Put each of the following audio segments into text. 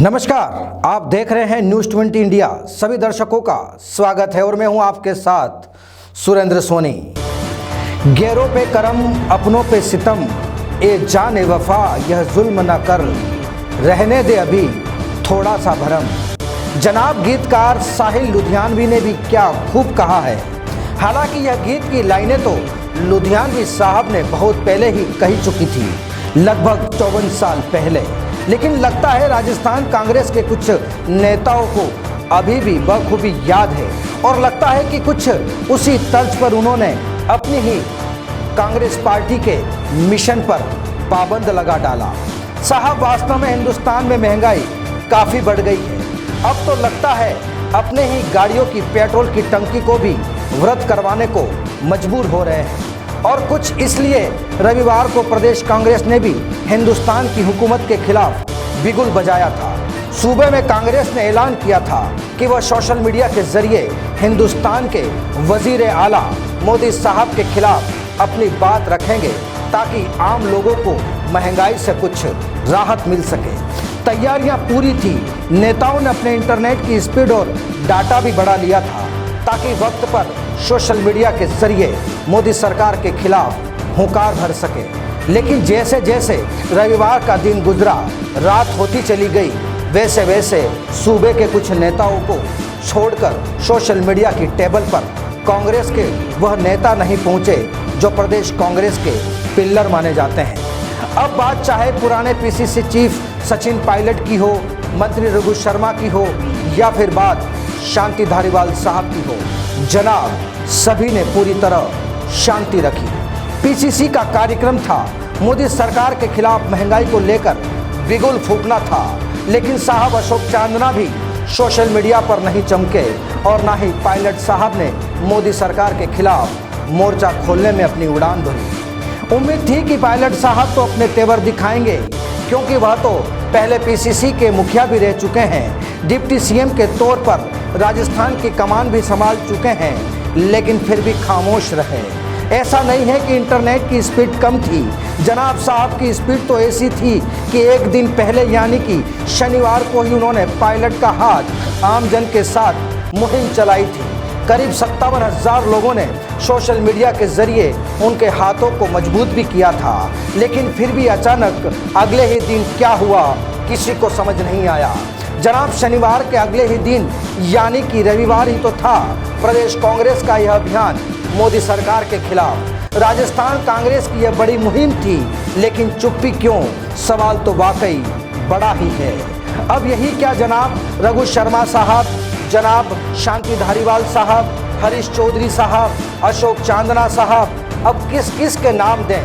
नमस्कार, आप देख रहे हैं न्यूज़ 20 इंडिया। सभी दर्शकों का स्वागत है और मैं हूं आपके साथ सुरेंद्र सोनी। गैरों पे करम, अपनों पे सितम, ए जाने वफा यह जुल्म न कर, रहने दे अभी थोड़ा सा भरम। जनाब गीतकार साहिल लुधियानवी ने भी क्या खूब कहा है। हालांकि यह गीत की लाइनें तो लुधियानवी साहब ने बहुत पहले ही कही चुकी थी, लगभग 54 साल पहले। लेकिन लगता है राजस्थान कांग्रेस के कुछ नेताओं को अभी भी बखूबी याद है और लगता है कि कुछ उसी तर्ज पर उन्होंने अपनी ही कांग्रेस पार्टी के मिशन पर पाबंद लगा डाला। साहब, वास्तव में हिंदुस्तान में महंगाई काफ़ी बढ़ गई है। अब तो लगता है अपने ही गाड़ियों की पेट्रोल की टंकी को भी व्रत करवाने को मजबूर हो रहे हैं। और कुछ इसलिए रविवार को प्रदेश कांग्रेस ने भी हिंदुस्तान की हुकूमत के खिलाफ बिगुल बजाया था। सूबे में कांग्रेस ने ऐलान किया था कि वह सोशल मीडिया के जरिए हिंदुस्तान के वजीर आला मोदी साहब के खिलाफ अपनी बात रखेंगे ताकि आम लोगों को महंगाई से कुछ राहत मिल सके। तैयारियां पूरी थी। नेताओं ने अपने इंटरनेट की स्पीड और डाटा भी बढ़ा लिया था ताकि वक्त पर सोशल मीडिया के जरिए मोदी सरकार के खिलाफ हुंकार भर सके। लेकिन जैसे जैसे रविवार का दिन गुजरा, रात होती चली गई, वैसे वैसे सूबे के कुछ नेताओं को छोड़कर सोशल मीडिया की टेबल पर कांग्रेस के वह नेता नहीं पहुंचे जो प्रदेश कांग्रेस के पिल्लर माने जाते हैं। अब बात चाहे पुराने पीसीसी चीफ सचिन पायलट की हो, मंत्री रघु शर्मा की हो या फिर बात शांति धारीवाल साहब की हो, जनाब सभी ने पूरी तरह शांति रखी। पीसीसी का कार्यक्रम था मोदी सरकार के खिलाफ महंगाई को लेकर बिगुल फूंकना था। लेकिन साहब अशोक चांदना भी सोशल मीडिया पर नहीं चमके और ना ही पायलट साहब ने मोदी सरकार के खिलाफ मोर्चा खोलने में अपनी उड़ान भरी। उम्मीद थी कि पायलट साहब तो अपने तेवर दिखाएंगे क्योंकि वह तो पहले पीसीसी के मुखिया भी रह चुके हैं, डिप्टी सीएम के तौर पर राजस्थान की कमान भी संभाल चुके हैं, लेकिन फिर भी खामोश रहे। ऐसा नहीं है कि इंटरनेट की स्पीड कम थी। जनाब साहब की स्पीड तो ऐसी थी कि एक दिन पहले यानी कि शनिवार को ही उन्होंने पायलट का हाथ आमजन के साथ मुहिम चलाई थी। करीब 57,000 लोगों ने सोशल मीडिया के जरिए उनके हाथों को मजबूत भी किया था। लेकिन फिर भी अचानक अगले ही दिन क्या हुआ किसी को समझ नहीं आया। जनाब शनिवार के अगले ही दिन यानी कि रविवार ही तो था प्रदेश कांग्रेस का यह अभियान मोदी सरकार के खिलाफ। राजस्थान कांग्रेस की यह बड़ी मुहिम थी, लेकिन चुप्पी क्यों? सवाल तो वाकई बड़ा ही है। अब यही क्या जनाब रघु शर्मा साहब, जनाब शांति धारीवाल साहब, हरीश चौधरी साहब, अशोक चांदना साहब, अब किस किस के नाम दें?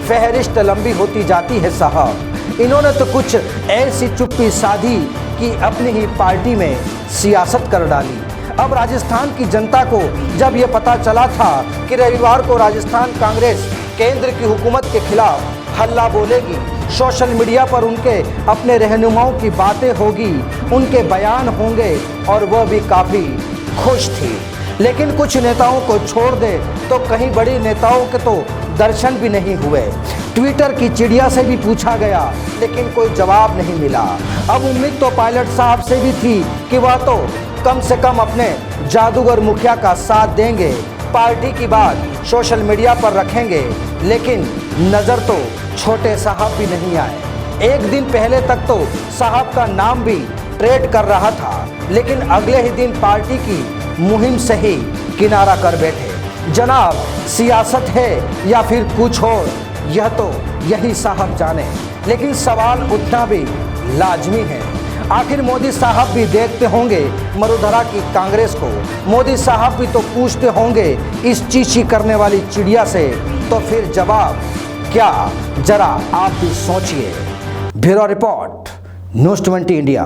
फहरिस्त लंबी होती जाती है साहब। इन्होंने तो कुछ ऐसी चुप्पी साधी कि अपनी ही पार्टी में सियासत कर डाली। अब राजस्थान की जनता को जब ये पता चला था कि रविवार को राजस्थान कांग्रेस केंद्र की हुकूमत के खिलाफ हल्ला बोलेगी, सोशल मीडिया पर उनके अपने रहनुमाओं की बातें होगी, उनके बयान होंगे और वह भी काफ़ी खुश थी। लेकिन कुछ नेताओं को छोड़ दे तो कहीं बड़ी नेताओं के तो दर्शन भी नहीं हुए। ट्विटर की चिड़िया से भी पूछा गया लेकिन कोई जवाब नहीं मिला। अब उम्मीद तो पायलट साहब से भी थी कि वह तो कम से कम अपने जादूगर मुखिया का साथ देंगे, पार्टी की बात सोशल मीडिया पर रखेंगे। लेकिन नज़र तो छोटे साहब भी नहीं आए। एक दिन पहले तक तो साहब का नाम भी ट्रेड कर रहा था, लेकिन अगले ही दिन पार्टी की मुहिम से ही किनारा कर बैठे। जनाब सियासत है या फिर कुछ और, यह तो यही साहब जाने। लेकिन सवाल उठना भी लाजमी है, आखिर मोदी साहब भी देखते होंगे मरुधरा की कांग्रेस को, मोदी साहब भी तो पूछते होंगे इस चींची करने वाली चिड़िया से। तो फिर जवाब क्या, जरा आप भी सोचिए। Bureau report, news 20 India.